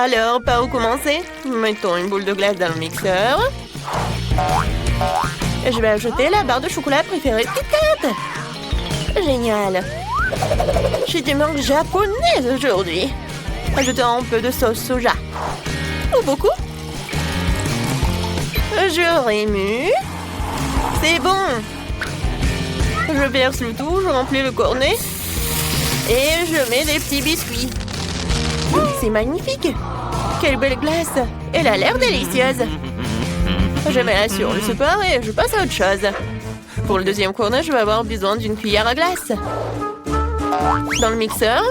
Alors, par où commencer? Mettons une boule de glace dans le mixeur. Je vais ajouter la barre de chocolat préférée de Kit Kat. Génial. J'ai du manque japonaise aujourd'hui. Ajoutons un peu de sauce soja. Ou beaucoup. Je remue. C'est bon. Je verse le tout, je remplis le cornet. Et je mets des petits biscuits. C'est magnifique. Quelle belle glace. Elle a l'air délicieuse. Je mets la sur le support et je passe à autre chose. Pour le deuxième cornet, je vais avoir besoin d'une cuillère à glace. Dans le mixeur.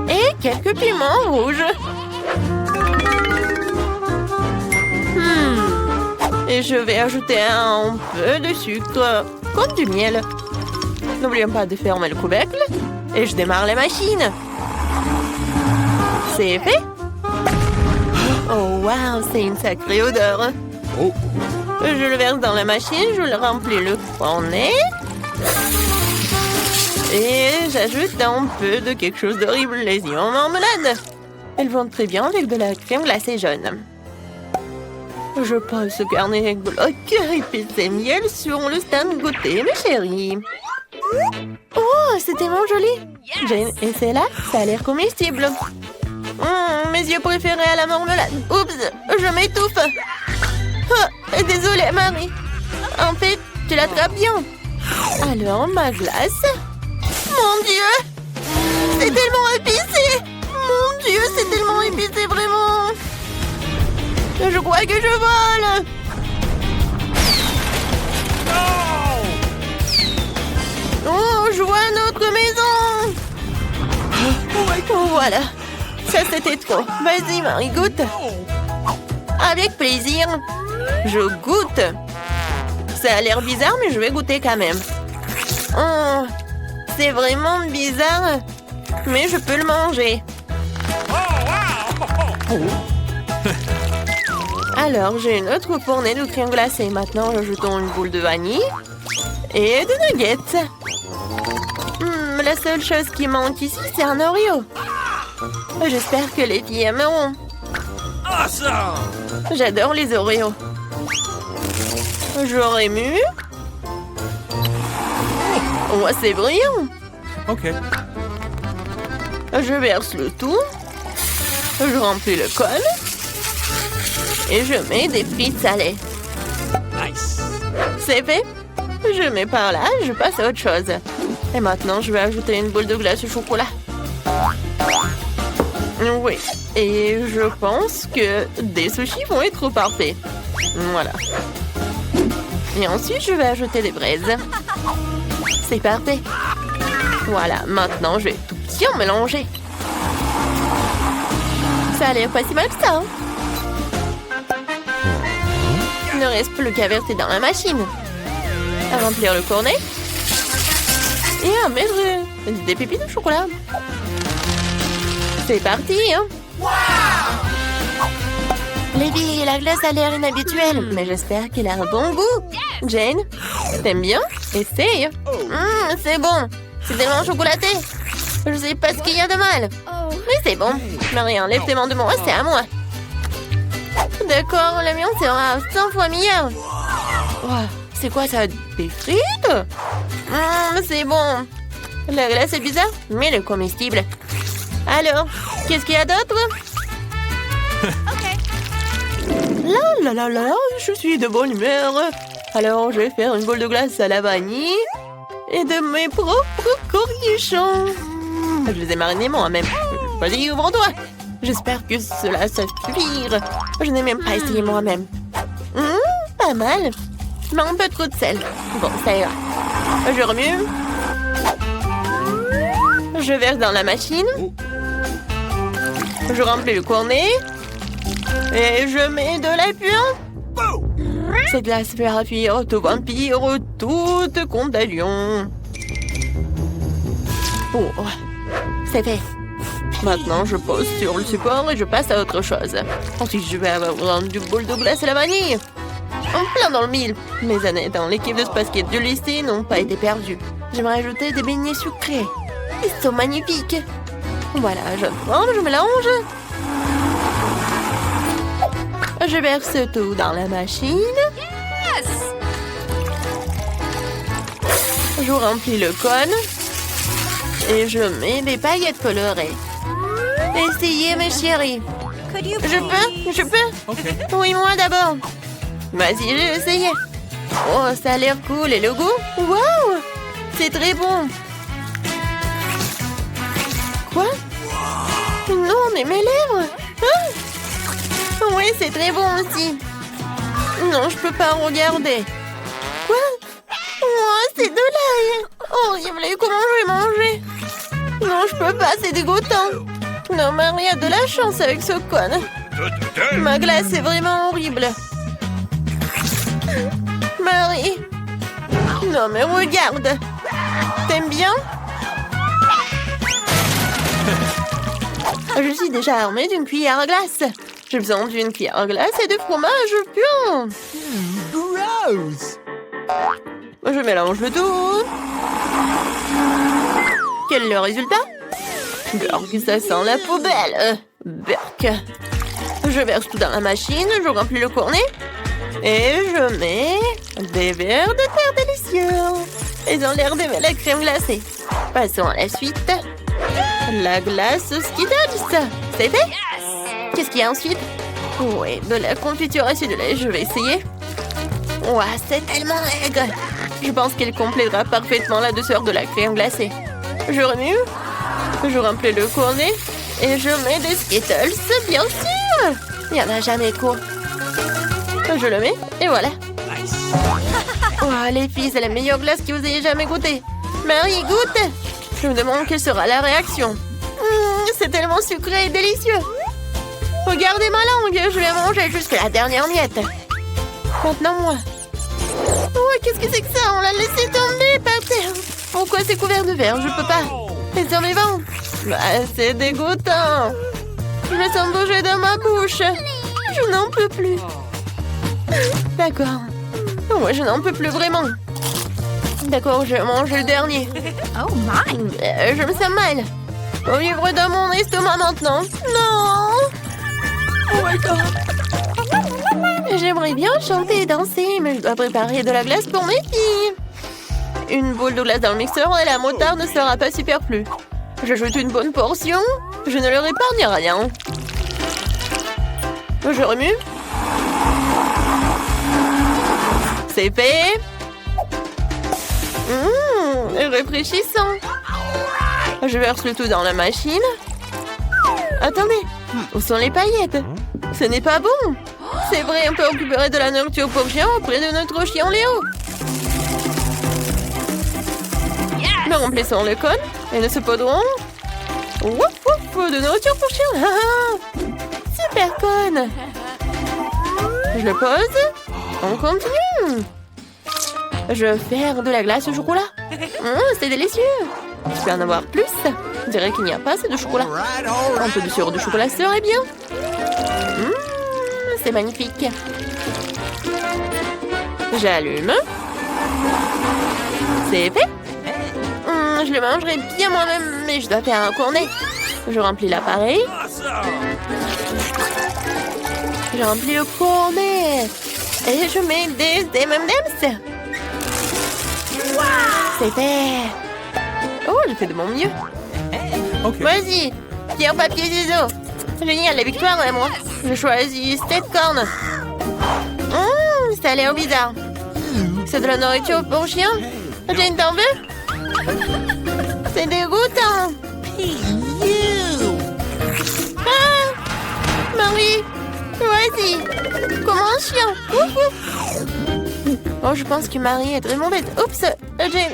Et quelques piments rouges. Et je vais ajouter un peu de sucre, comme du miel. N'oublions pas de fermer le couvercle. Et je démarre la machine. C'est fait. Oh, wow, c'est une sacrée odeur. Oh. Je le verse dans la machine, je le remplis le cornet. Et j'ajoute un peu de quelque chose d'horrible, les yeux en marmelade. Elles vont très bien avec de la crème glacée jaune. Je pose ce carnet avec bloc, épices et miel sur le stand goûter, mes chéris. Oh, c'est tellement joli. Jane, et c'est là, ça a l'air comestible. Mes yeux préférés à la marmelade. Oups, je m'étouffe. Oh, désolée, Marie. En fait, tu l'attrapes bien. Alors, ma glace. Mon Dieu, c'est tellement épicé. Mon Dieu, c'est tellement épicé, vraiment. Je crois que je vole. Oh, je vois notre maison. Oh, voilà. Ça, c'était trop. Vas-y, Marie, goûte. Avec plaisir. Je goûte. Ça a l'air bizarre, mais je vais goûter quand même. Oh, c'est vraiment bizarre, mais je peux le manger. Alors, j'ai une autre fournée de crème glacée. Maintenant, ajoutons une boule de vanille et de nuggets. La seule chose qui manque ici, c'est un Oreo. J'espère que les filles aimeront. J'adore les Oreos. Je remue. Oh, c'est brillant. Ok. Je verse le tout. Je remplis le col. Et je mets des frites salées. Nice. C'est fait. Je mets par là, je passe à autre chose. Et maintenant, je vais ajouter une boule de glace au chocolat. Oui. Et je pense que des sushis vont être parfaits. Voilà. Et ensuite, je vais ajouter des braises. C'est parfait. Voilà, maintenant, je vais tout bien mélanger. Ça a l'air pas si mal que ça. Il ne reste plus qu'à verser dans la machine. À remplir le cornet. Et à mettre des pépites de chocolat. C'est parti, hein. Les filles, la glace a l'air inhabituelle, mais j'espère qu'elle a un bon goût. Jane, t'aimes bien? Essaye. C'est bon. C'est tellement chocolaté. Je sais pas ce qu'il y a de mal. Mais c'est bon. Marie, enlève tes mains de moi, c'est à moi. D'accord, le mien sera 100 fois meilleur. Wow, c'est quoi ça? Des frites? C'est bon. La glace est bizarre, mais elle est comestible. Alors, qu'est-ce qu'il y a d'autre? Là, là, là, là, je suis de bonne humeur. Alors, je vais faire une boule de glace à la vanille et de mes propres cornichons. Je les ai marinés moi-même. Vas-y, ouvre-toi. J'espère que cela suffira. Je n'ai même pas essayé moi-même. Pas mal. Mais un peu trop de sel. Bon, ça ira. Je remue. Je verse dans la machine. Je remplis le cornet. Et je mets de la puant. Cette glace fera fuir tout vampire, toute contagion. Oh, c'est fait. Maintenant, je pose sur le support et je passe à autre chose. Ensuite, je vais avoir du bol de glace à la vanille. En plein dans le mille. Mes années dans l'équipe de basket du lycée n'ont pas été perdues. J'aimerais ajouter des beignets sucrés. Ils sont magnifiques. Voilà, je forme, je mélange. Je verse tout dans la machine. Je remplis le cône. Et je mets des paillettes colorées. Essayez, mes chéris. Je peux? Oui, moi d'abord. Vas-y, je vais essayer. Oh, ça a l'air cool. Et le goût? Waouh! C'est très bon. Quoi? Non, mais mes lèvres! Ah! Oui, c'est très bon aussi. Non, je peux pas regarder. Quoi? Oh, c'est de l'ail. Horrible, comment je vais manger? Non, je peux pas, c'est dégoûtant. Non, Marie a de la chance avec ce cône. Ma glace est vraiment horrible. Marie. Non, mais regarde. T'aimes bien? Je suis déjà armée d'une cuillère à glace. J'ai besoin d'une cuillère à glace et de fromage pur. Gross! Je mélange le tout. Quel est le résultat? Burk, ça sent la poubelle. Burk. Je verse tout dans la machine, je remplis le cornet. Et je mets des verres de terre délicieux. Ils ont l'air d'aimer la crème glacée. Passons à la suite. La glace Skittles. C'est fait? Qu'est-ce qu'il y a ensuite? Oui, de la confiture acidulée. Je vais essayer. Ouah, c'est tellement aigre. Je pense qu'elle complétera parfaitement la douceur de la crème glacée. Je remue. Je remplis le cornet. Et je mets des Skittles, bien sûr. Il n'y en a jamais trop. Je le mets, et voilà. Oh, les filles, c'est la meilleure glace que vous ayez jamais goûtée. Marie, goûte. Je me demande quelle sera la réaction. C'est tellement sucré et délicieux. Regardez ma langue, je vais manger jusqu'à la dernière miette. Maintenant, moi. Oh, qu'est-ce que c'est que ça? On l'a laissé tomber par terre. Pourquoi c'est couvert de verre? Je peux pas. Les survivants. Bah, c'est dégoûtant. Je me sens bouger dans ma bouche. Je n'en peux plus. D'accord. Ouais, je n'en peux plus vraiment. D'accord, je mange le dernier. Oh my! Je me sens mal. Au vivre dans mon estomac maintenant. Non! Oh my God! J'aimerais bien chanter et danser, mais je dois préparer de la glace pour mes filles. Une boule de glace dans le mixeur et la moutarde ne sera pas superflue. J'ajoute une bonne portion. Je ne leur épargne rien. Je remue. C'est fait. Réfléchissant. Je verse le tout dans la machine. Attendez, où sont les paillettes? Ce n'est pas bon. C'est vrai, on peut récupérer de la nourriture pour chien auprès de notre chien Léo. Nous remplissons le cône et nous saupoudrons. Wouf wouf, de nourriture pour chien. Super cône. Je le pose. On continue. Je vais faire de la glace au chocolat. C'est délicieux. Je peux en avoir plus. Je dirais qu'il n'y a pas assez de chocolat. Un peu de sirop de chocolat serait bien. C'est magnifique. J'allume. C'est fait. Je le mangerai bien moi-même, mais je dois faire un cornet. Je remplis l'appareil. Je remplis le cornet. Et je mets des M&M's. C'est fait. Oh, j'ai fait de mon mieux. Okay. Vas-y, pierre, papier, ciseaux. Génial, la victoire est moi. Je choisis cette corne. Ça a l'air bizarre. C'est de la nourriture pour chien. Jane, t'en veux? C'est dégoûtant. Ah, Marie, vas-y. Comme un chien. Ouf, ouf. Oh, je pense que Marie est très mauvaise. Oups, Jane.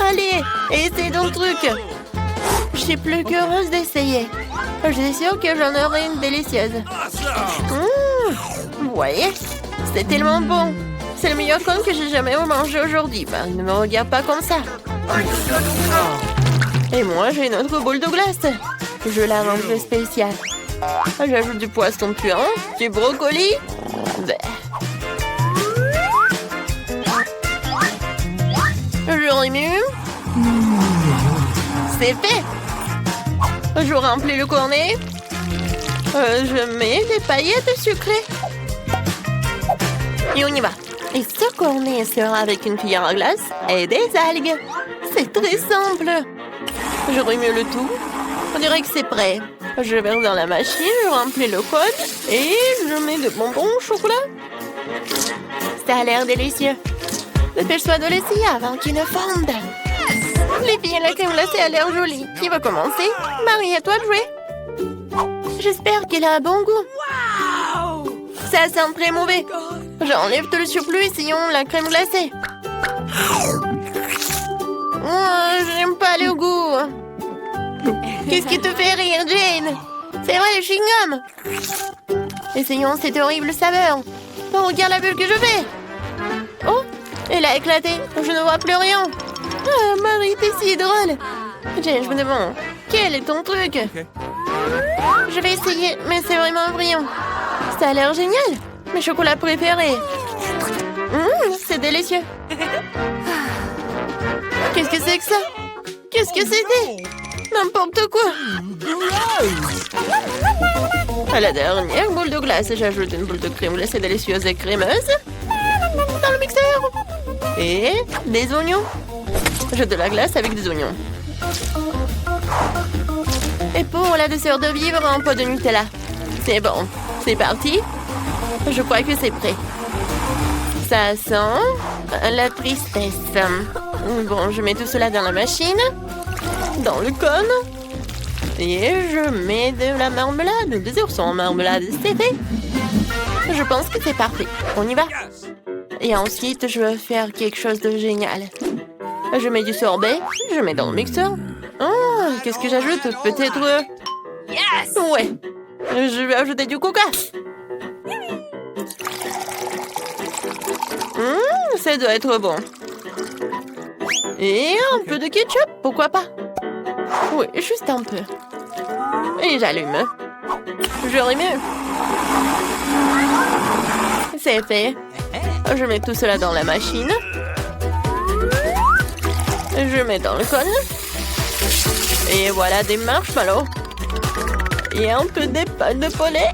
Allez, essaye ton truc. Je suis plus qu'heureuse d'essayer. Je suis sûre que j'en aurai une délicieuse. Vous voyez, c'est tellement bon. C'est le meilleur cône que j'ai jamais mangé aujourd'hui. Marie, ne me regarde pas comme ça. Et moi, j'ai une autre boule de glace. Je la range spéciale. J'ajoute du poisson puant, du brocoli. Je remue. C'est fait. Je remplis le cornet. Je mets des paillettes sucrées. Et on y va. Et secourner sera avec une cuillère à glace et des algues. C'est très simple. Je remue le tout. On dirait que c'est prêt. Je verse dans la machine, je remplis le code et je mets de bonbons au chocolat. Ça a l'air délicieux. Dépêche-toi de l'essayer avant qu'il ne fonde. Les filles, la crème glacée a l'air jolie. Qui va commencer? Marie, à toi de jouer. J'espère qu'elle a un bon goût. Ça sent très mauvais. J'enlève tout le surplus, essayons la crème glacée. Oh, j'aime pas le goût. Qu'est-ce qui te fait rire, Jane? C'est vrai, le chewing-gum. Essayons cette horrible saveur. Oh, regarde la bulle que je fais. Oh, elle a éclaté. Je ne vois plus rien. Ah, Marie, t'es si drôle. Jane, je me demande, quel est ton truc? Je vais essayer, mais c'est vraiment brillant. Ça a l'air génial. Mes chocolats préférés. C'est délicieux. Qu'est-ce que c'est que ça? Qu'est-ce que c'était? N'importe quoi. À la dernière boule de glace, j'ajoute une boule de crème glacée délicieuse et crémeuse dans le mixeur. Et des oignons. Je de la glace avec des oignons. Et pour la douceur de vivre, un pot de Nutella. C'est bon. C'est parti. Je crois que c'est prêt. Ça sent la tristesse. Bon, je mets tout cela dans la machine. Dans le cône. Et je mets de la marmelade. Des oursons en marmelade, c'est fait. Je pense que c'est parfait. On y va. Et ensuite, je vais faire quelque chose de génial. Je mets du sorbet. Je mets dans le mixeur. Oh, qu'est-ce que j'ajoute? Peut-être... Ouais. Je vais ajouter du coca. Ça doit être bon. Et un peu de ketchup, pourquoi pas? Oui, juste un peu. Et j'allume. Je remue. C'est fait. Je mets tout cela dans la machine. Je mets dans le cône. Et voilà des marshmallows. Et un peu des pâtes de poulet.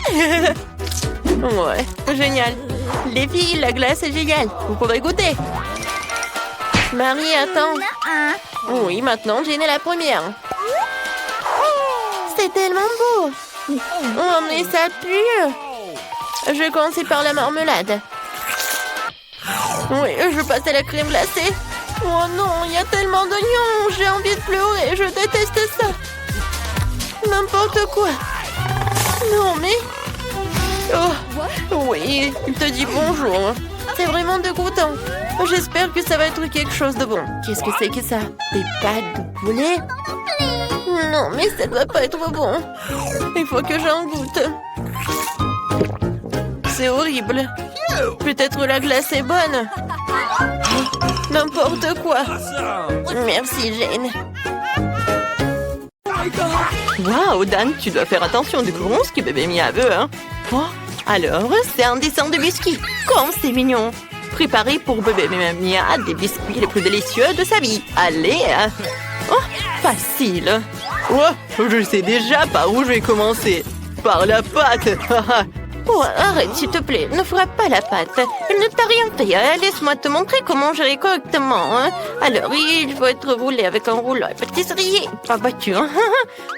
Ouais, génial. Les filles, la glace est géniale. Vous pouvez goûter. Marie, attends. Oui, maintenant, Jane est la première. C'est tellement beau. Oh, mais ça pue. Je vais commencer par la marmelade. Oui, je passe à la crème glacée. Oh non, il y a tellement d'oignons. J'ai envie de pleurer. Je déteste ça. N'importe quoi. Non, mais... Oh, oui, il te dit bonjour. C'est vraiment dégoûtant. J'espère que ça va être quelque chose de bon. Qu'est-ce que c'est que ça? Des pâtes de poulet? Non, mais ça doit pas être bon. Il faut que j'en goûte. C'est horrible. Peut-être la glace est bonne. N'importe quoi. Merci, Jane. Waouh, Dan, tu dois faire attention du gros ce que bébé Mia veut, hein? Oh, alors, c'est un dessin de biscuits. Comme c'est mignon. Préparé pour bébé Mia des biscuits les plus délicieux de sa vie. Allez. Oh, facile. Oh, je sais déjà par où je vais commencer. Par la pâte. Oh, arrête, s'il te plaît. Ne frappe pas la pâte. Elle ne t'a rien fait. Laisse-moi te montrer comment gérer correctement. Alors, il faut être roulé avec un rouleau à pâtisserie. Pas battu.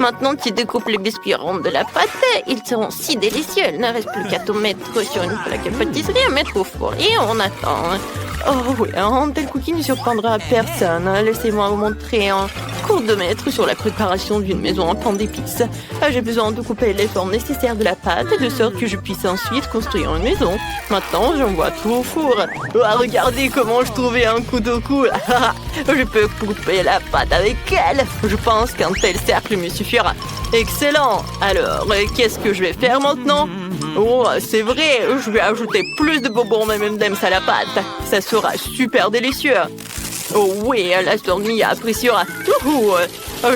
Maintenant, tu découpes les biscuits ronds de la pâte. Ils seront si délicieux. Il ne reste plus qu'à tout mettre sur une plaque à pâtisserie et mettre au four. Et on attend. Oh oui, un tel cookie ne surprendra personne. Laissez-moi vous montrer un cours de maître sur la préparation d'une maison en pain d'épices. J'ai besoin de couper les formes nécessaires de la pâte de sorte que je puisse ensuite construire une maison. Maintenant, j'envoie tout au four. Regardez comment je trouvais un couteau cool. Je peux couper la pâte avec elle. Je pense qu'un tel cercle me suffira. Excellent. Alors, qu'est-ce que je vais faire maintenant? Oh, c'est vrai, je vais ajouter plus de bonbons M&M's à la pâte. Ça sera super délicieux. Oh oui, la tournée appréciera.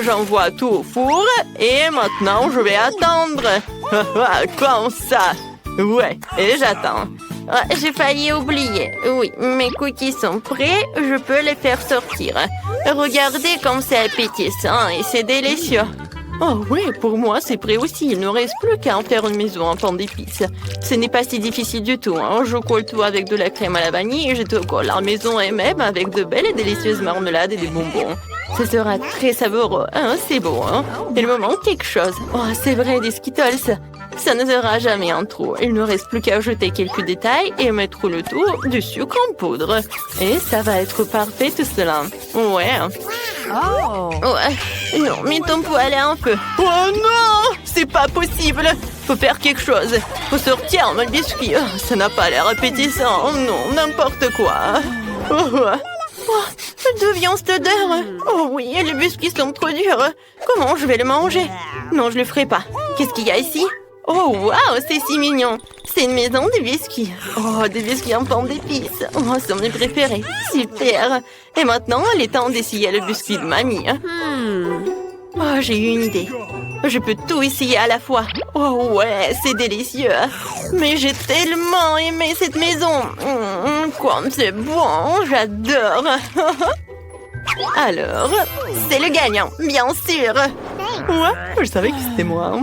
J'envoie tout au four et maintenant je vais attendre. Comme ça. Ouais, et j'attends. J'ai failli oublier. Oui, mes cookies sont prêts, je peux les faire sortir. Regardez comme c'est appétissant et c'est délicieux. Oh ouais, pour moi, c'est prêt aussi. Il ne reste plus qu'à en faire une maison en pain d'épices. Ce n'est pas si difficile du tout, hein. Je colle tout avec de la crème à la vanille et je te colle la maison elle-même avec de belles et délicieuses marmelades et des bonbons. Ce sera très savoureux, hein, c'est beau, hein. Il me manque quelque chose. Oh, c'est vrai, des Skittles. Ça ne sera jamais en trop. Il ne reste plus qu'à ajouter quelques détails et mettre le tout du sucre en poudre. Et ça va être parfait tout cela. Ouais. Oh. Ouais. Non, mais ton poêle est en feu. Oh non! C'est pas possible! Faut faire quelque chose. Faut sortir mon biscuit. Oh, ça n'a pas l'air appétissant. Oh non, n'importe quoi. D'où vient cette odeur? Oh oui, les biscuits sont trop durs. Comment je vais le manger? Non, je le ferai pas. Qu'est-ce qu'il y a ici? Oh, waouh, c'est si mignon. C'est une maison de biscuits. Oh, des biscuits en forme d'épices. Oh, c'est mes préférés. Super. Et maintenant, il est temps d'essayer le biscuit de mamie. Oh, j'ai eu une idée. Je peux tout essayer à la fois. Oh ouais, c'est délicieux. Mais j'ai tellement aimé cette maison. Comme c'est bon, j'adore. Alors, c'est le gagnant, bien sûr. Ouais, je savais que c'était moi.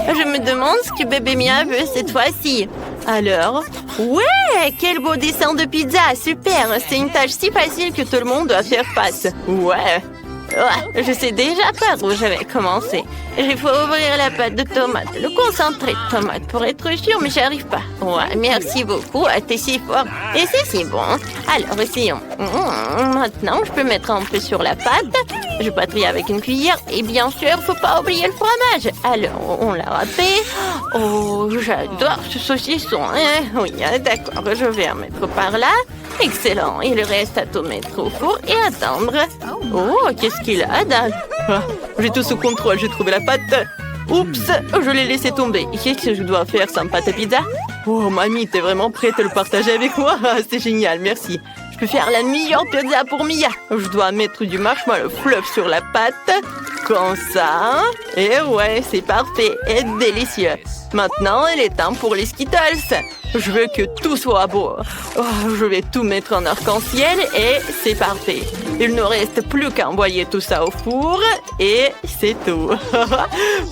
Je me demande ce que bébé Mia veut cette fois-ci. Alors, ouais, quel beau dessin de pizza, super. C'est une tâche si facile que tout le monde doit faire face. Ouais. Je sais déjà par où je vais commencer. Il faut ouvrir la pâte de tomate, le concentré de tomate pour être sûr, mais j'arrive pas. Ouais, merci beaucoup, t'es si fort. Et c'est si bon. Alors, essayons. Maintenant, je peux mettre un peu sur la pâte. Je patrie avec une cuillère. Et bien sûr, faut pas oublier le fromage. Alors, on l'a râpé. Oh, j'adore ce saucisson. Oui, d'accord, je vais en mettre par là. Excellent. Il reste à tout mettre au four et attendre. Oh, qu'est-ce qu'il a, Dan? J'ai tout sous contrôle, j'ai trouvé la pâte. Oups, je l'ai laissé tomber. Qu'est-ce que je dois faire sans pâte à pizza? Oh, mamie, t'es vraiment prête à le partager avec moi? C'est génial, merci. Je peux faire la meilleure pizza pour Mia. Je dois mettre du marshmallow fluff sur la pâte. Comme ça. Et ouais, c'est parfait et délicieux. Maintenant, il est temps pour les Skittles. Je veux que tout soit beau. Oh, je vais tout mettre en arc-en-ciel et c'est parfait. Il ne reste plus qu'à envoyer tout ça au four et c'est tout.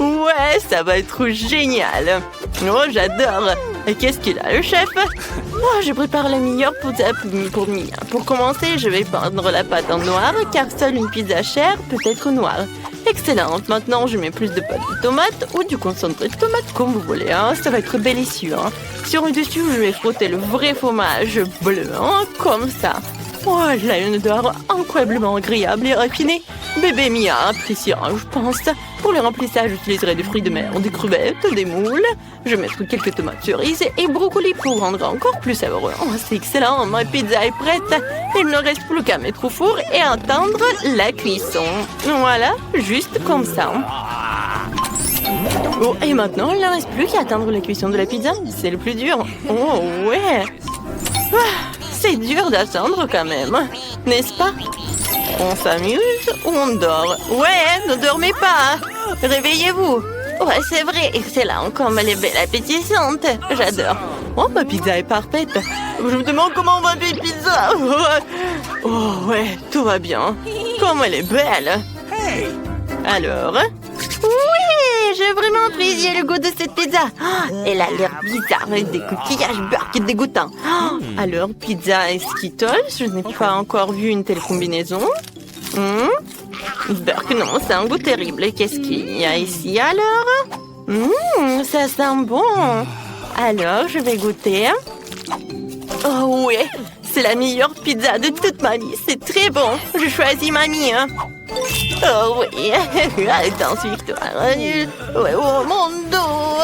Ouais, ça va être génial. Oh, j'adore. Et qu'est-ce qu'il a, le chef? Oh, je prépare la meilleure pizza pour Mia. Pour commencer, je vais peindre la pâte en noir car seule une pizza chère peut être noire. Excellente. Maintenant, je mets plus de pâte de tomate ou du concentré de tomate, comme vous voulez. Hein. Ça va être délicieux. Hein. Sur le dessus, je vais frotter le vrai fromage bleu, hein, comme ça. Oh, il a une odeur incroyablement agréable et raffinée. Bébé Mia appréciera, je pense. Pour le remplissage, j'utiliserai des fruits de mer, des crevettes, des moules. Je mettrai quelques tomates cerises et brocolis pour rendre encore plus savoureux. Oh, c'est excellent, ma pizza est prête. Il ne reste plus qu'à mettre au four et attendre la cuisson. Voilà, juste comme ça. Oh, et maintenant, il ne reste plus qu'à attendre la cuisson de la pizza. C'est le plus dur. Oh, ouais. C'est dur d'attendre quand même, n'est-ce pas? On s'amuse ou on dort? Ouais, ne dormez pas. Réveillez-vous. Ouais, c'est vrai, excellent, comme elle est belle appétissante. J'adore. Oh, ma pizza est parfaite. Je me demande comment on va faire pizza. Oh, ouais, tout va bien. Comme elle est belle. Alors? Oui, j'ai vraiment apprécié le goût de cette pizza. Oh, elle a l'air bizarre avec des coquillages beurre qui est dégoûtant. Oh, alors, pizza et Skittles, je n'ai pas encore vu une telle combinaison. Burk, non, c'est un goût terrible. Qu'est-ce qu'il y a ici alors? Ça sent bon. Alors, je vais goûter. Oh oui, c'est la meilleure pizza de toute ma vie. C'est très bon. Je choisis mamie. Hein. Oh oui, danse victoire. Ouais, oh mon dos.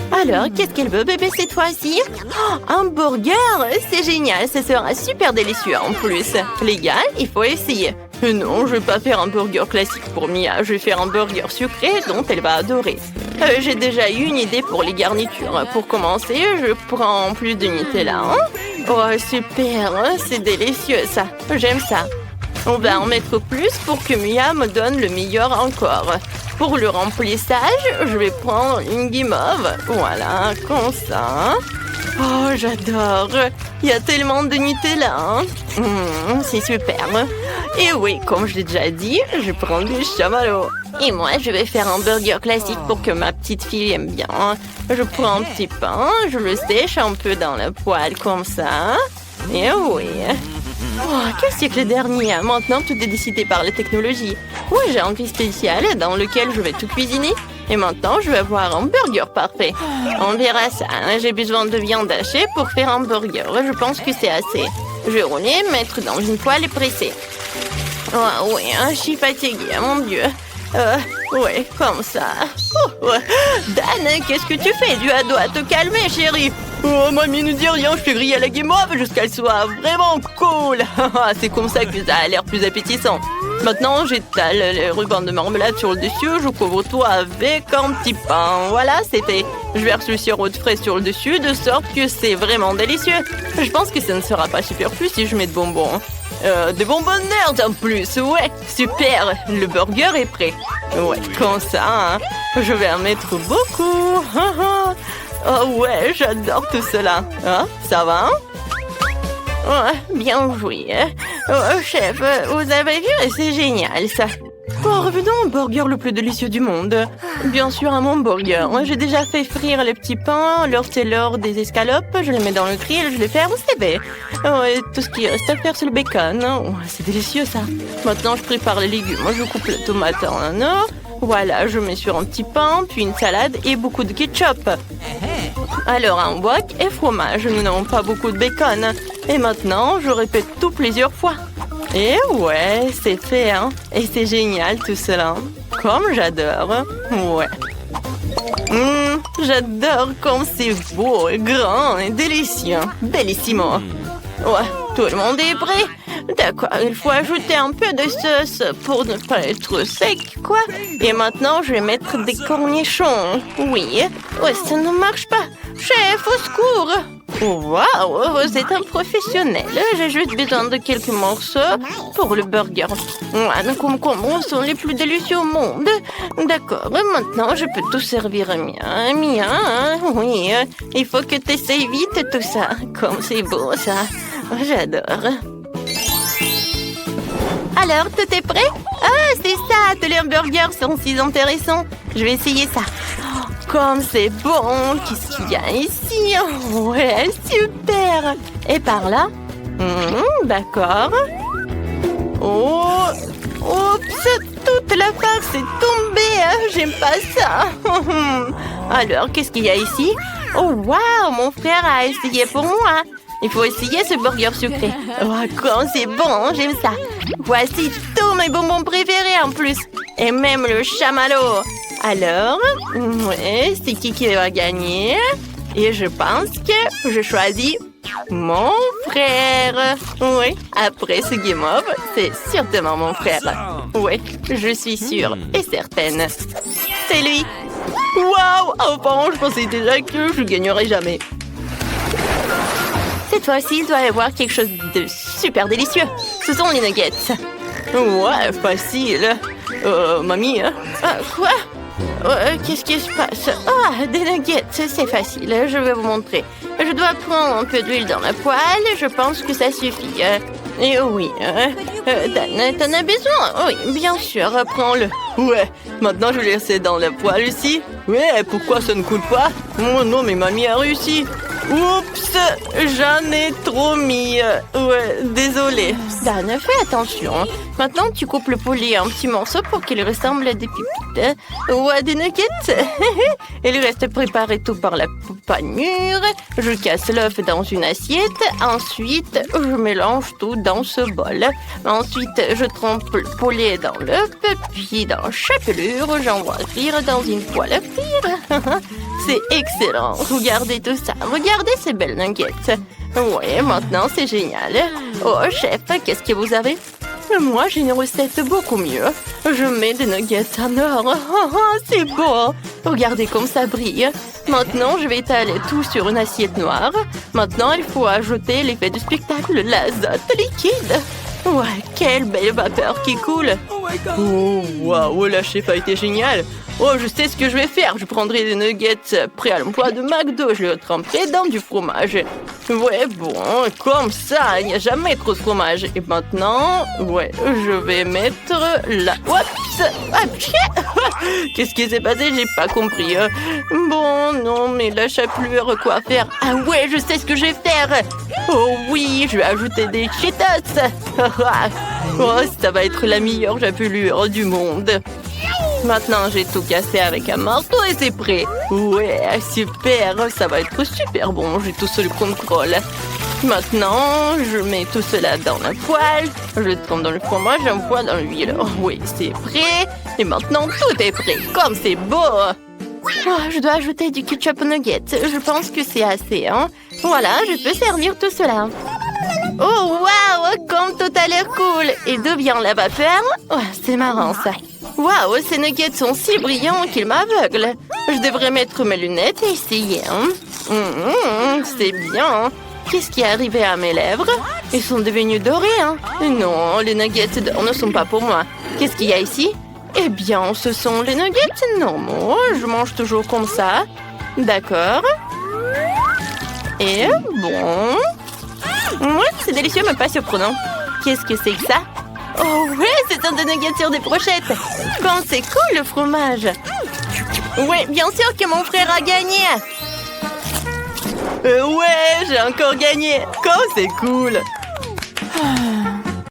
Alors, qu'est-ce qu'elle veut, bébé, cette fois-ci? Oh, un burger! C'est génial, ça sera super délicieux en plus. Les gars, il faut essayer. Non, je vais pas faire un burger classique pour Mia. Je vais faire un burger sucré dont elle va adorer. J'ai déjà eu une idée pour les garnitures. Pour commencer, je prends plus de Nutella. Hein? Oh, super! C'est délicieux, ça. J'aime ça. On va en mettre plus pour que Mia me donne le meilleur encore. Pour le remplissage, je vais prendre une guimauve. Voilà, comme ça. Oh, j'adore. Il y a tellement de Nutella. C'est super. Et oui, comme je l'ai déjà dit, je prends du chamallow. Et moi, je vais faire un burger classique pour que ma petite fille aime bien. Je prends un petit pain, je le sèche un peu dans la poêle comme ça. Et oui. Oh, quel siècle dernier! Maintenant, tout est décidé par la technologie. Oui, j'ai un grille spécial dans lequel je vais tout cuisiner. Et maintenant, je vais avoir un burger parfait. On verra ça. J'ai besoin de viande hachée pour faire un burger. Je pense que c'est assez. Je vais rouler, mettre dans une poêle et presser. Oh, oui, je suis fatiguée, mon Dieu. Oui, comme ça. Dan, qu'est-ce que tu fais? Tu dois te calmer, chérie. Oh, mamie ne dit rien, je fais griller la guimauve jusqu'à ce qu'elle soit vraiment cool. C'est comme ça que ça a l'air plus appétissant. Maintenant, j'étale le ruban de marmelade sur le dessus, je couvre tout avec un petit pain. Voilà, c'est fait. Je verse le sirop de fraise sur le dessus, de sorte que c'est vraiment délicieux. Je pense que ça ne sera pas superflu si je mets de bonbons. Des bonbons nerds en plus, ouais, super, le burger est prêt. Ouais, comme ça, hein. Je vais en mettre beaucoup. Oh ouais, j'adore tout cela. Hein, ça va? Ouais, bien joué. Oh, chef, vous avez vu, c'est génial ça. Bon, revenons au burger le plus délicieux du monde. Bien sûr, un hamburger. J'ai déjà fait frire les petits pains, leur c'est l'heure des escalopes, je les mets dans le grill, je les ferme, c'est fait. Et tout ce qui reste à faire, c'est le bacon. Oh, c'est délicieux ça. Maintenant, je prépare les légumes. Je coupe les tomates en un. Voilà, je mets sur un petit pain, puis une salade et beaucoup de ketchup. Alors, un wok et fromage. Nous n'avons pas beaucoup de bacon. Et maintenant, je répète tout plusieurs fois. Et ouais, c'est fait, hein. Et c'est génial tout cela. Comme j'adore. Ouais. J'adore comme c'est beau, grand et délicieux. Bellissimo. Ouais, tout le monde est prêt. D'accord, il faut ajouter un peu de sauce pour ne pas être sec, quoi. Et maintenant, je vais mettre des cornichons. Oui. Ouais, ça ne marche pas. Chef, au secours. Waouh, c'est un professionnel. J'ai juste besoin de quelques morceaux pour le burger. Les concombres sont les plus délicieux au monde. D'accord, maintenant je peux tout servir bien. Oui, il faut que tu essayes vite tout ça. Comme c'est beau ça. J'adore. Alors, tout est prêt? Ah, c'est ça, tous les hamburgers sont si intéressants. Je vais essayer ça. Comme c'est bon! Qu'est-ce qu'il y a ici? Ouais, super! Et par là? D'accord. Oh! Oups! Toute la farce est tombée! J'aime pas ça! Alors, qu'est-ce qu'il y a ici? Oh, waouh! Mon frère a essayé pour moi! Il faut essayer ce burger sucré. Oh, comme c'est bon! J'aime ça! Voici tous mes bonbons préférés en plus! Et même le chamallow! Alors, ouais, c'est qui va gagner? Et je pense que je choisis mon frère. Oui, après ce game-off, c'est certainement mon frère. Oui, je suis sûre et certaine. C'est lui. Waouh! Enfin, je pensais déjà que je gagnerais jamais. Cette fois-ci, il doit y avoir quelque chose de super délicieux. Ce sont les nuggets. Ouais, facile. Mamie, hein? Quoi? Qu'est-ce qui se passe? Ah, des nuggets, c'est facile, je vais vous montrer. Je dois prendre un peu d'huile dans la poêle, je pense que ça suffit. Et oui, Dan, t'en as besoin? Oui, bien sûr, prends-le. Ouais, maintenant je vais laisser dans la poêle ici. Ouais, pourquoi ça ne coule pas? Oh non, mais mamie a réussi. Oups, j'en ai trop mis. Ouais, désolé. Dan, fais attention. Maintenant, tu coupes le poulet en petits morceaux pour qu'il ressemble à des pépites. Ou à des nuggets. Et le reste préparé tout par la panure. Je casse l'œuf dans une assiette. Ensuite, je mélange tout dans ce bol. Ensuite, je trempe le poulet dans l'œuf. Puis, dans chaque pelure, j'envoie cuire dans une poêle à frire. C'est excellent. Regardez tout ça. Regardez ces belles nuggets. Oui, maintenant, c'est génial. Oh, chef, qu'est-ce que vous avez? Moi, j'ai une recette beaucoup mieux. Je mets des nuggets en or. C'est beau. Regardez comme ça brille. Maintenant, je vais étaler tout sur une assiette noire. Maintenant, il faut ajouter l'effet du spectacle, l'azote liquide. Ouais, quelle belle vapeur qui coule. Oh, waouh, la chef a été géniale. Oh, je sais ce que je vais faire. Je prendrai des nuggets prêts à l'emploi de McDo. Je les tremperai dans du fromage. Ouais, bon, comme ça, il n'y a jamais trop de fromage. Et maintenant, ouais, je vais mettre là. Oups! Ah, qu'est-ce qui s'est passé? J'ai pas compris. Bon, non, mais la chapelure, quoi faire? Ah ouais, je sais ce que je vais faire. Oh oui, je vais ajouter des Cheetos. Oh, ça va être la meilleure chapelure du monde. Maintenant, j'ai tout cassé avec un marteau et c'est prêt. Ouais, super, ça va être super bon, j'ai tout sous le contrôle. Maintenant, je mets tout cela dans la poêle, je le trempe dans le fromage et j'envoie dans l'huile. Oh, oui, c'est prêt. Et maintenant, tout est prêt, comme c'est beau. Oh, je dois ajouter du ketchup aux nuggets. Je pense que c'est assez, hein. Voilà, je peux servir tout cela. Oh, waouh, comme tout a l'air cool. Et d'où vient la vapeur? Oh, c'est marrant, ça. Waouh, ces nuggets sont si brillants qu'ils m'aveuglent. Je devrais mettre mes lunettes et essayer, hein. C'est bien. Qu'est-ce qui est arrivé à mes lèvres? Ils sont devenus dorés, hein. Non, les nuggets d'or ne sont pas pour moi. Qu'est-ce qu'il y a ici? Eh bien, ce sont les nuggets normaux. Je mange toujours comme ça. D'accord. Et bon... Ouais, c'est délicieux, mais pas surprenant. Qu'est-ce que c'est que ça? Oh ouais, c'est un des nuggets sur des brochettes. Quand c'est cool, le fromage. Ouais, bien sûr que mon frère a gagné. Ouais, j'ai encore gagné. Quand c'est cool.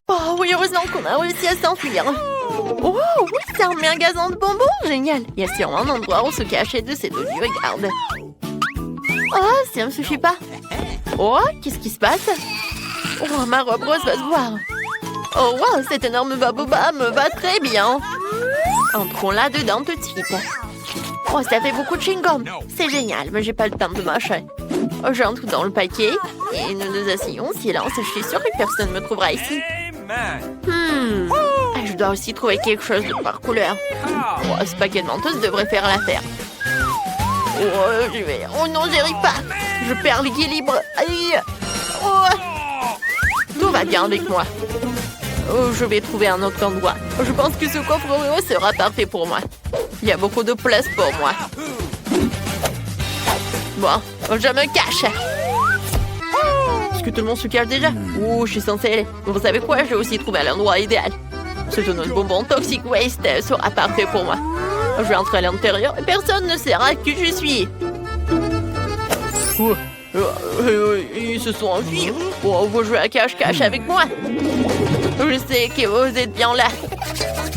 Oh oui, heureusement qu'on a réussi à s'enfuir. Oh oui, c'est un magasin de bonbons. Génial. Il y a sûrement un endroit où se cacher de ces deux vieux gardes. Oh, ça me suffit pas. Oh, qu'est-ce qui se passe? Oh, ma robe rose va se voir. Oh, wow, cet énorme baboba me va très bien. Entrons là-dedans tout de suite. Oh, ça fait beaucoup de chewing-gum. C'est génial, mais j'ai pas le temps de mâcher. Oh, j'entre dans le paquet et nous nous asseyons. Silence, je suis sûre que personne ne me trouvera ici. Je dois aussi trouver quelque chose de par couleur. Oh, ce paquet de mentos devrait faire l'affaire. Oh non, j'y arrive pas. Je perds l'équilibre. Aïe. Oh. Tout va bien avec moi. Oh, je vais trouver un autre endroit. Je pense que ce coffre Oreo sera parfait pour moi. Il y a beaucoup de place pour moi. Bon, je me cache. Est-ce que tout le monde se cache déjà? Ouh, je suis censée aller. Vous savez quoi? J'ai aussi trouvé l'endroit idéal. Ce tonneau de bonbons Toxic Waste sera parfait pour moi. Je vais entrer à l'intérieur et personne ne saura qui je suis. Ils se sont enfuis. Oh, vous jouez à cache-cache avec moi. Je sais que vous êtes bien là.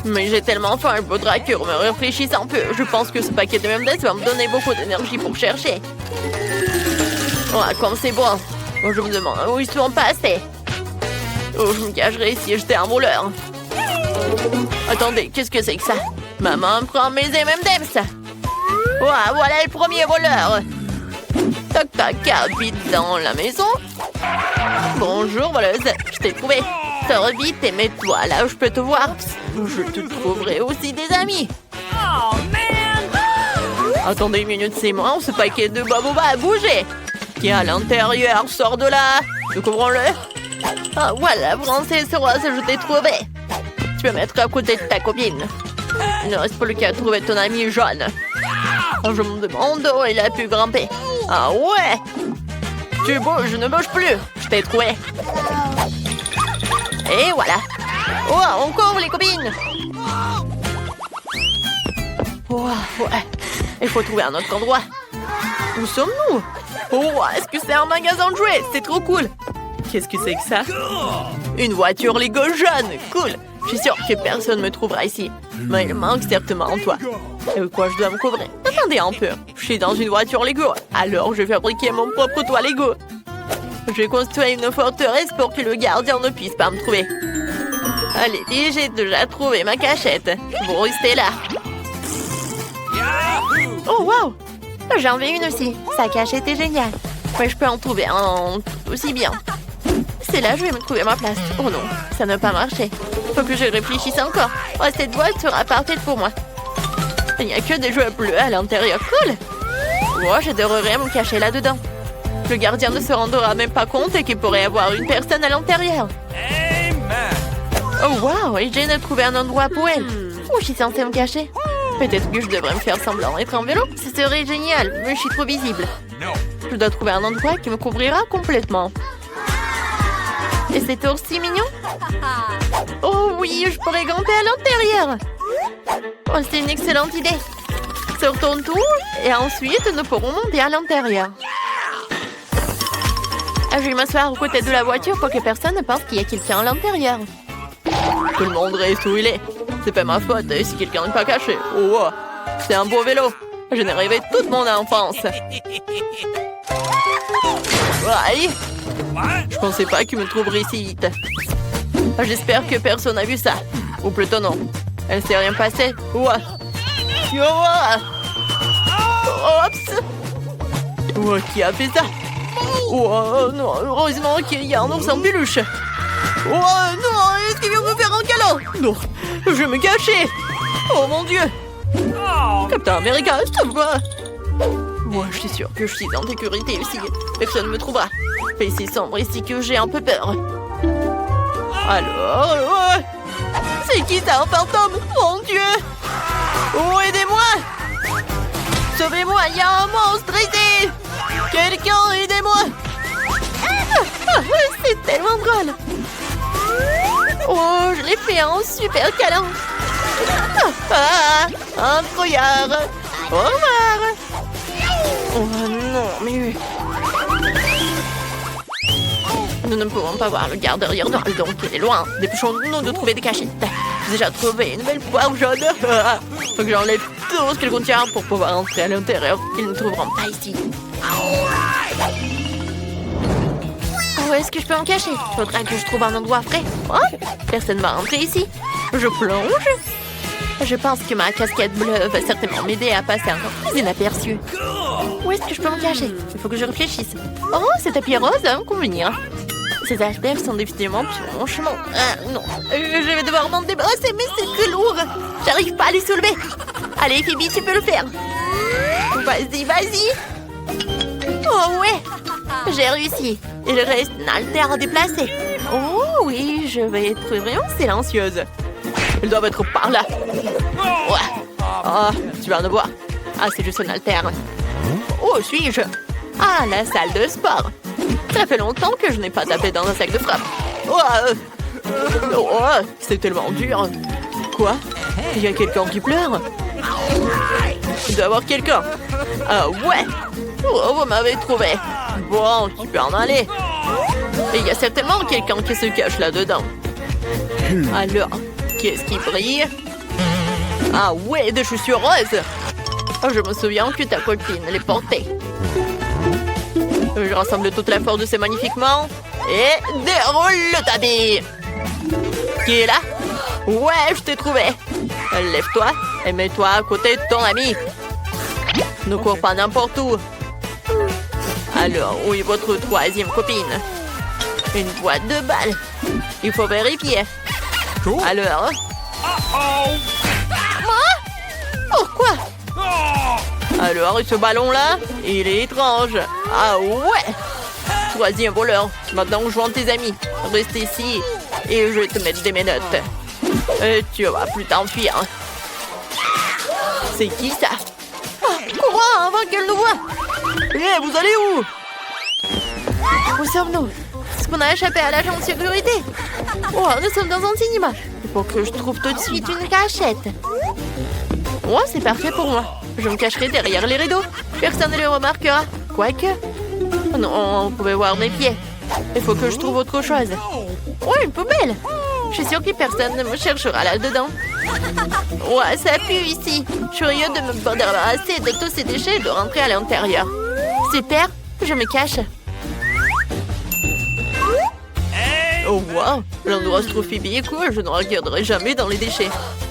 Mais j'ai tellement faim, il faudra que je me réfléchisse un peu. Je pense que ce paquet de M&M's va me donner beaucoup d'énergie pour chercher. Oh, comme c'est bon. Oh, je me demande où ils sont passés. Oh, je me cacherai si j'étais un voleur. Attendez, qu'est-ce que c'est que ça? Maman prend mes M&M's. Oh, voilà le premier voleur. Toc toc, habite dans la maison. Bonjour voleuse, je t'ai trouvé. Sors vite et mets-toi là où je peux te voir. Je te trouverai aussi des amis. Oh man! Attendez une minute, c'est moi ou ce paquet de baboba a bougé? Qui est à l'intérieur, sors de là. Découvrons-le. Ah voilà, princesse rose, je t'ai trouvé. Tu peux mettre à côté de ta copine. Il ne reste plus qu'à trouver ton ami jaune. Je me demande où il a pu grimper. Ah ouais! Tu bouges, je ne bouge plus. Je t'ai trouvé. Et voilà. Oh, on court les copines. Oh, ouais. Il faut trouver un autre endroit. Où sommes-nous? Oh, est-ce que c'est un magasin de jouets? C'est trop cool. Qu'est-ce que c'est que ça? Une voiture Lego jaune. Cool. Je suis sûre que personne ne me trouvera ici. Mais il manque certainement toi. Et quoi, je dois me couvrir? Attendez un peu. Je suis dans une voiture Lego. Alors, je vais fabriquer mon propre toit Lego. Je vais construire une forteresse pour que le gardien ne puisse pas me trouver. Allez, j'ai déjà trouvé ma cachette. Vous restez là. Oh, wow! J'en veux une aussi. Sa cachette est géniale. Mais je peux en trouver un tout aussi bien. C'est là que je vais me trouver ma place. Oh non, ça n'a pas marché. Faut que je réfléchisse encore. Oh, cette boîte sera parfaite pour moi. Il n'y a que des jouets bleus à l'intérieur. Cool! Moi, j'adorerais me cacher là-dedans. Le gardien ne se rendra même pas compte qu'il pourrait y avoir une personne à l'intérieur. Oh wow, et Jane a trouvé un endroit pour elle. Où je suis censée me cacher? Peut-être que je devrais me faire semblant être en vélo. Ce serait génial, mais je suis trop visible. No. Je dois trouver un endroit qui me couvrira complètement. Et c'est aussi mignon. Oh oui, je pourrais grimper à l'intérieur. Oh, c'est une excellente idée. Sur ton tour, et ensuite nous pourrons monter à l'intérieur. Je vais m'asseoir aux côtés de la voiture pour que personne ne pense qu'il y a quelqu'un à l'intérieur. Tout le monde reste où il est. C'est pas ma faute si quelqu'un n'est pas caché. Oh, c'est un beau vélo. Je n'ai rêvé toute mon enfance. Ouais. Je pensais pas qu'il me trouverait ici. J'espère que personne n'a vu ça. Ou plutôt non. Elle s'est rien passé. Ouais. Oups. Ouais, qui a fait ça? Oh non, heureusement qu'il y a un ours en peluche. Oh non, est-ce qu'il vient me faire un câlin? Non, je vais me cacher. Oh mon Dieu. Captain America, sauve-moi. Moi, je suis sûre que je suis en sécurité ici. Personne ne me trouvera. Mais c'est sombre ici que j'ai un peu peur. Alors, c'est qui ça, un fantôme? Mon Dieu. Oh, aidez-moi. Sauvez-moi, il y a un monstre ici. Quelqu'un, aidez-moi. C'est tellement drôle. Oh, je l'ai fait un super câlin. Incroyable. Au revoir. Oh non, mais... Nous ne pouvons pas voir le garde derrière nous, donc il est loin. Dépêchons-nous de trouver des cachettes. J'ai déjà trouvé une belle poire jaune. Faut que j'enlève tout ce qu'elle contient pour pouvoir entrer à l'intérieur. Ils ne trouveront pas ici. Où est-ce que je peux en cacher? Faudra que je trouve un endroit frais. Oh, personne ne va rentrer ici. Je plonge. Je pense que ma casquette bleue va certainement m'aider à passer encore plus inaperçu. Où est-ce que je peux me cacher? Il faut que je réfléchisse. Oh, ce tapis rose va me convenir. Ces icebergs sont définitivement sur mon chemin. Non, je vais devoir m'en débarrasser, mais c'est très lourd. J'arrive pas à les soulever. Allez, Phoebe, tu peux le faire. Vas-y, vas-y. Oh ouais, j'ai réussi. Il reste une haltère à déplacer. Oh oui, je vais être vraiment silencieuse. Ils doivent être par là. Ouais. Oh, tu vas en voir. Ah, c'est juste une haltère. Où suis-je? Ah, la salle de sport. Ça fait longtemps que je n'ai pas tapé dans un sac de frappe. Oh, c'est tellement dur. Quoi? Il y a quelqu'un qui pleure? Il doit y avoir quelqu'un. Ah ouais. Oh, vous m'avez trouvé. Bon, tu peux en aller. Et il y a certainement quelqu'un qui se cache là-dedans. Alors, qu'est-ce qui brille? Ah ouais, des chaussures roses. Oh, je me souviens que ta copine les portait. Je rassemble toute la force de ces magnifiquement. Et déroule le tapis. Qui est là? Ouais, je t'ai trouvé. Lève-toi et mets-toi à côté de ton ami. Ne cours pas n'importe où. Alors, où est votre troisième copine? Une boîte de balles. Il faut vérifier. Alors? Moi? Pourquoi? Alors, ce ballon-là, il est étrange. Ah ouais! Troisième voleur. Maintenant, joins tes amis. Reste ici et je vais te mettre des menottes. Et tu vas plus t'enfuir. C'est qui ça? Courons avant qu'elle nous voie. Hé, vous allez où? Où sommes-nous? Est-ce qu'on a échappé à l'agent de sécurité? Oh, nous sommes dans un cinéma. Il faut que je trouve tout de suite une cachette. Oh, c'est parfait pour moi. Je me cacherai derrière les rideaux. Personne ne le remarquera. Quoique... Non, on pouvait voir mes pieds. Il faut que je trouve autre chose. Oh, une poubelle. Je suis sûre que personne ne me cherchera là-dedans. Ouais, ça pue ici. Je suis curieux de me débarrasser de tous ces déchets et de rentrer à l'intérieur. Super, je me cache. Oh wow, l'endroit se trouve Phoebe, quoi, je ne regarderai jamais dans les déchets.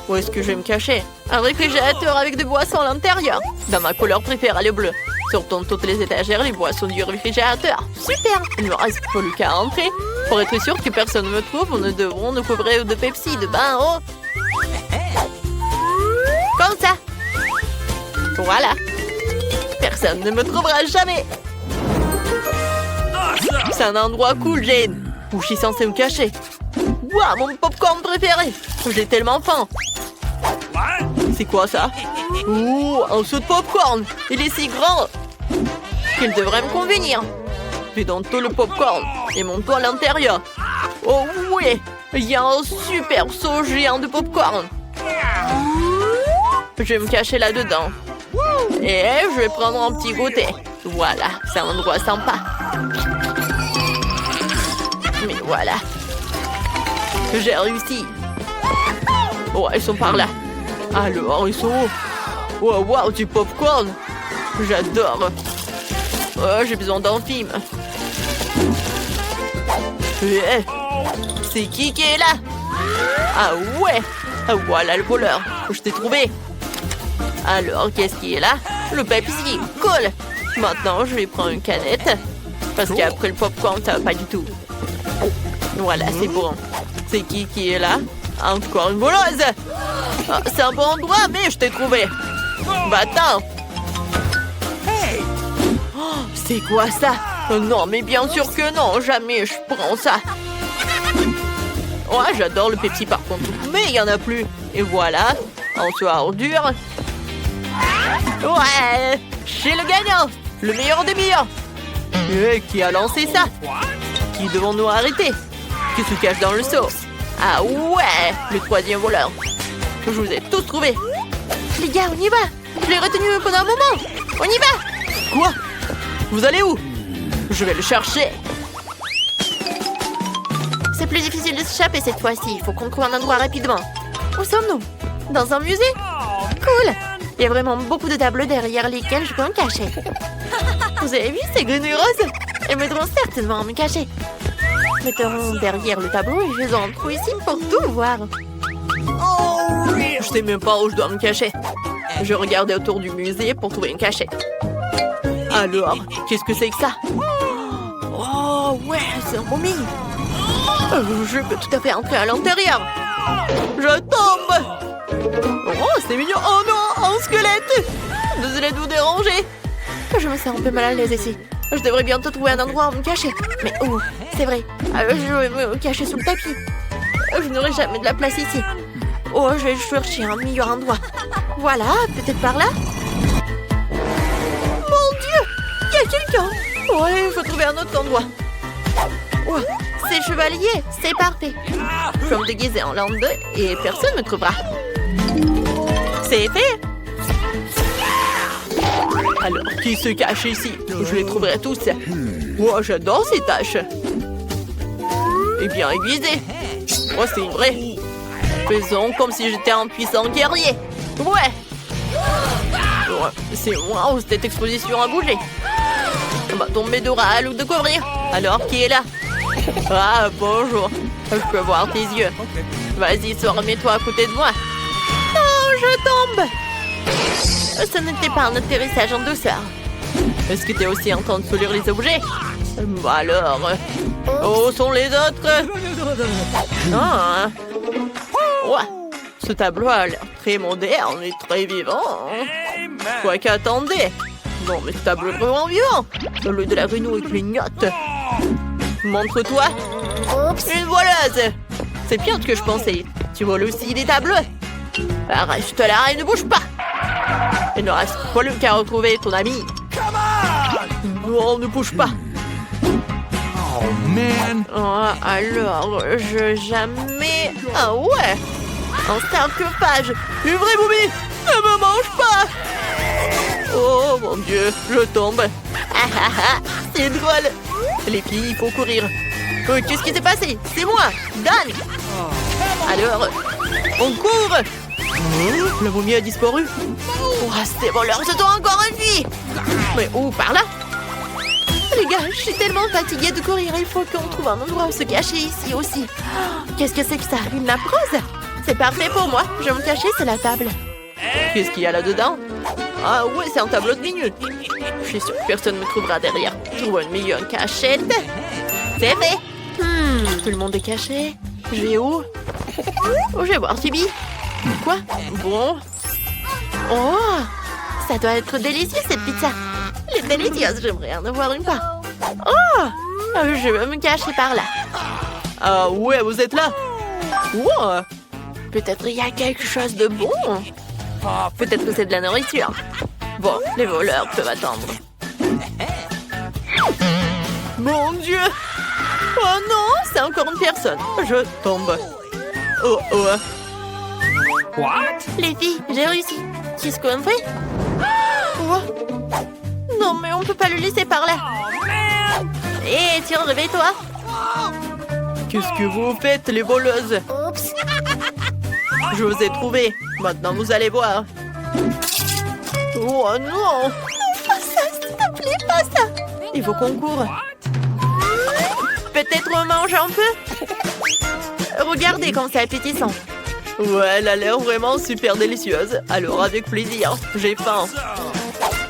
Où est-ce que je vais me cacher? Un réfrigérateur avec des boissons à l'intérieur. Dans ma couleur préférée, le bleu. Sortons toutes les étagères, les boissons du réfrigérateur. Super, il ne me reste plus qu'à entrer. Pour être sûr que personne ne me trouve, nous devrons nous couvrir de Pepsi, de bain en haut. Comme ça. Voilà. Personne ne me trouvera jamais. C'est un endroit cool, Jane. Où je suis censée me cacher. Waouh, mon popcorn préféré. J'ai tellement faim. C'est quoi ça? Oh, un seau de popcorn. Il est si grand qu'il devrait me convenir. Fais dans tout le popcorn et monte-toi à l'intérieur. Oh oui, il y a un super seau géant de popcorn. Je vais me cacher là-dedans. Et je vais prendre un petit goûter. Voilà, c'est un endroit sympa. Mais voilà. J'ai réussi. Oh, ils sont par là. Alors, ils sont où? Oh, wow, du popcorn. J'adore. Oh, j'ai besoin d'un film. Eh, c'est qui est là? Ah ouais. Ah, voilà le voleur. Je t'ai trouvé. Alors, qu'est-ce qui est là? Le Pepsi. Cool. Maintenant, je vais prendre une canette. Parce qu'après le popcorn, ça va pas du tout. Voilà, c'est bon. C'est qui est là? Encore une voleuse. Ah, c'est un bon endroit, mais je t'ai trouvé. Va-t'en. Oh, c'est quoi ça? Non, mais bien sûr que non. Jamais je prends ça. Ouais, j'adore le Pepsi par contre. Mais il n'y en a plus. Et voilà, un seau à ordures. Ouais, j'ai le gagnant. Le meilleur des meilleurs. Et qui a lancé ça? Qui devons-nous arrêter? Qui se cache dans le seau? Ah ouais, le troisième voleur. Je vous ai tous trouvés. Les gars, on y va. Je l'ai retenu pendant un moment. On y va. Quoi? Vous allez où? Je vais le chercher. C'est plus difficile de s'échapper cette fois-ci. Il faut qu'on trouve un endroit rapidement. Où sommes-nous? Dans un musée? Cool. Il y a vraiment beaucoup de tableaux derrière lesquels je peux me cacher. Vous avez vu ces grenouilles roses? Elles m'aideront certainement à me cacher. Mettrons derrière le tableau et je entre ici pour tout voir. Je sais même pas où je dois me cacher. Je regardais autour du musée pour trouver une cachette. Alors, qu'est-ce que c'est que ça? Oh ouais, c'est un momie. Je peux tout à fait entrer à l'intérieur. Je tombe. Oh, c'est mignon. Oh non, un squelette. Désolé de vous déranger. Je me sens un peu mal à l'aise ici. Je devrais bientôt trouver un endroit où me cacher. Mais où? C'est vrai. Je vais me cacher sous le tapis. Je n'aurai jamais de la place ici. Oh, je vais chercher un meilleur endroit. Voilà, peut-être par là. Mon Dieu, il y a quelqu'un. Ouais, il faut trouver un autre endroit. Ouais, c'est chevalier, c'est parfait. Je vais me déguiser en lande et personne ne me trouvera. C'est fait. Alors, qui se cache ici? Je les trouverai tous. Oh, j'adore ces tâches. Et bien aiguisé. Oh, c'est vrai. Faisons comme si j'étais un puissant guerrier. Ouais. C'est moi où cette exposition a bougé. On va tomber de râle ou de couvrir. Alors, qui est là? Ah, bonjour. Je peux voir tes yeux. Vas-y, remets-toi à côté de moi. Oh, je tombe. Ce n'était pas un atterrissage en douceur. Est-ce que tu es aussi en train de soulire les objets? Bah alors... Où sont les autres? Ah. Ouais. Ce tableau a l'air très moderne et très vivant. Quoi qu'attendez. Non, mais ce tableau est vraiment vivant. Au lieu de la grenouille clignote. Montre-toi. Une voleuse. C'est pire que je pensais. Tu voles aussi des tableaux. Reste là et ne bouge pas. Il ne reste plus qu'à retrouver ton ami. Non, ne bouge pas. Oh, man. Oh, alors, jamais... Ah ouais. Un sarcophage. Une vraie momie. Ne me mange pas. Oh mon Dieu, je tombe. Ah ah ah, c'est drôle. Les filles, il faut courir. Qu'est-ce qui s'est passé? C'est moi, Dan. Alors, on court. La momie a disparu. Oh, ces voleurs se sont encore enfuis. Mais où? Par là? Les gars, je suis tellement fatiguée de courir. Il faut qu'on trouve un endroit où se cacher ici aussi. Qu'est-ce que c'est que ça? Une nappe rose? C'est parfait pour moi. Je vais me cacher sur la table. Qu'est-ce qu'il y a là-dedans? Ah ouais, c'est un tableau de minutes. Je suis sûre que personne ne me trouvera derrière. Trouve une meilleure cachette. C'est fait. Tout le monde est caché. Je vais où? Oh, je vais voir Phoebe. Quoi? Bon. Oh, ça doit être délicieux cette pizza. Elle est délicieuse, j'aimerais en avoir une part. Oh, je vais me cacher par là. Ah ouais, vous êtes là? Wow. Peut-être il y a quelque chose de bon. Peut-être que c'est de la nourriture. Bon, les voleurs peuvent attendre. Mon Dieu! Oh non, c'est encore une personne. Je tombe. Oh oh. What? Les filles, j'ai réussi. Qu'est-ce qu'on fait? Oh. Non, mais on peut pas le laisser par là. Hé, tiens, réveille-toi. Qu'est-ce que vous faites, les voleuses? Oups. Je vous ai trouvé. Maintenant, vous allez voir. Oh non! Pas ça, s'il te plaît, pas ça. Il faut qu'on court. Peut-être on mange un peu? Regardez comme c'est appétissant. Ouais, elle a l'air vraiment super délicieuse. Alors, avec plaisir. J'ai faim.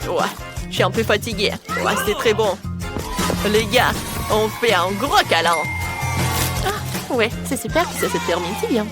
Ouais, je suis un peu fatiguée. Ouais, c'est très bon. Les gars, on fait un gros câlin. Ah, ouais, c'est super que ça se termine si bien.